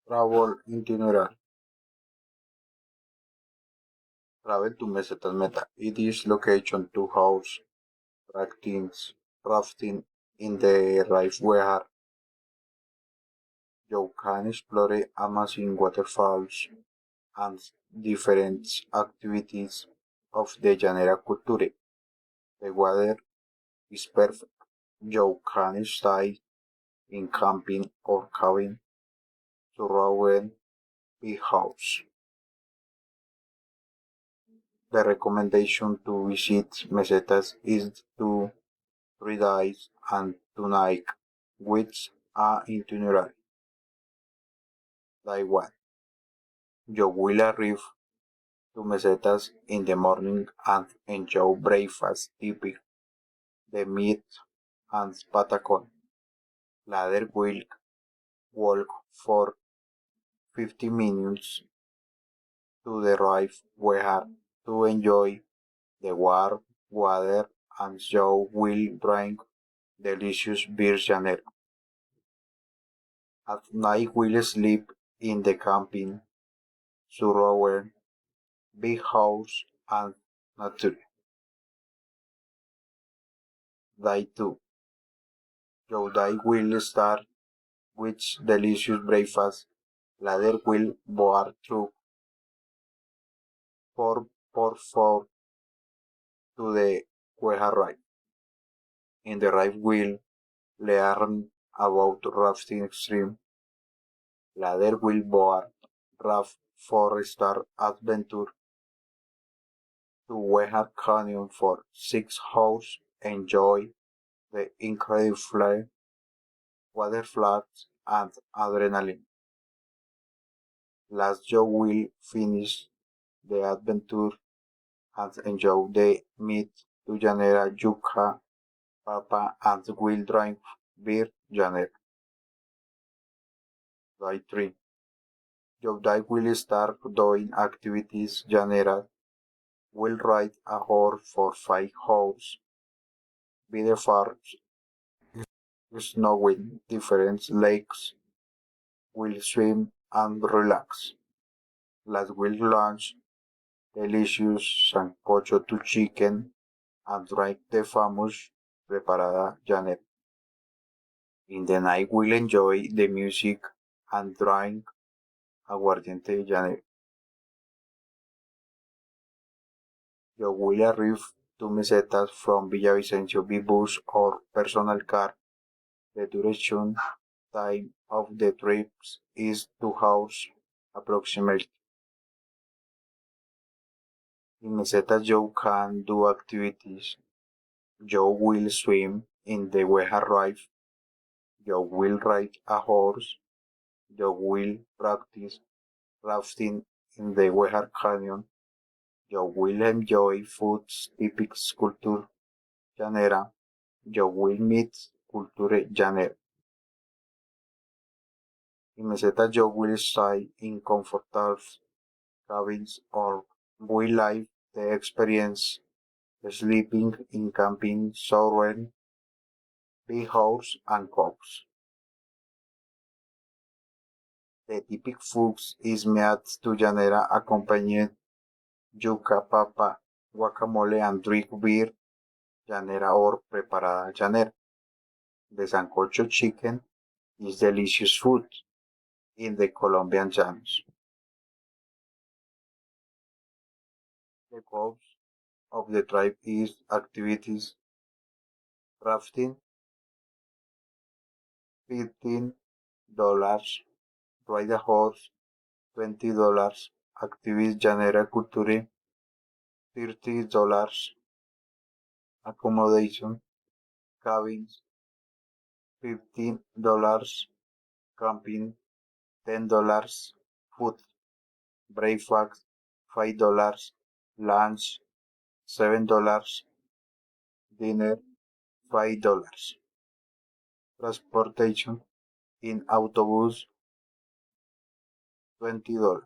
Travel itinerary. Travel to Mesetas Meta. It is location to house rafting in the rice where you can explore amazing waterfalls and different activities of the Llanera culture. The weather is perfect. You can stay in camping or cabin surrounded by house. The recommendation to visit Mesetas is to 3 days and 2 nights with a itinerary. Day 1. You will arrive to Mesetas in the morning and enjoy breakfast typical the meat and patacon. Later will walk for 50 minutes to the rive where to enjoy the warm water and you will drink delicious beer Janeiro. At night will sleep in the camping surrounded by house and nature. Day 2. Your day will start with delicious breakfast. Later will board through 4x4 to the Cueja Ride. In the ride will learn about rafting extreme. Later will board raft for star adventure to Cueja Canyon for 6 hours. Enjoy the incredible waterfalls and adrenaline. Last you will finish the adventure and enjoy the meat to Llanera yuca, papa and will drink beer Llanera. Day 3. Your day will start doing activities Llanera will ride a horse for 5 hours, be the farms, snowing different lakes, will swim and relax. Last will lunch delicious sancocho to chicken and drink the famous preparada Llanera. In the night we'll enjoy the music and drink aguardiente llanero. You will arrive to Mesetas from Villavicencio by bus or personal car. The duration time of the trips is 2 hours approximately. In Mesetas you can do activities. You will swim in the Weja River. You will ride a horse. You will practice rafting in the Wejar Canyon. You will enjoy foods typical culture llanera. You will meet culture llanera. In Meseta you will stay in comfortable cabins or will live the experience sleeping in camping surrounded by house and cows. The typical foods is meat to llanera accompanied yuca, papa, guacamole and drink beer llanera or preparada llanera. The sancocho chicken is delicious food in the Colombian llanos. The goals of the tribe is activities rafting $15, ride a horse $20, activities llanera culture $30, accommodation cabins $15, camping $10, food breakfast $5, lunch $7, dinner $5. Transportation in autobus $20.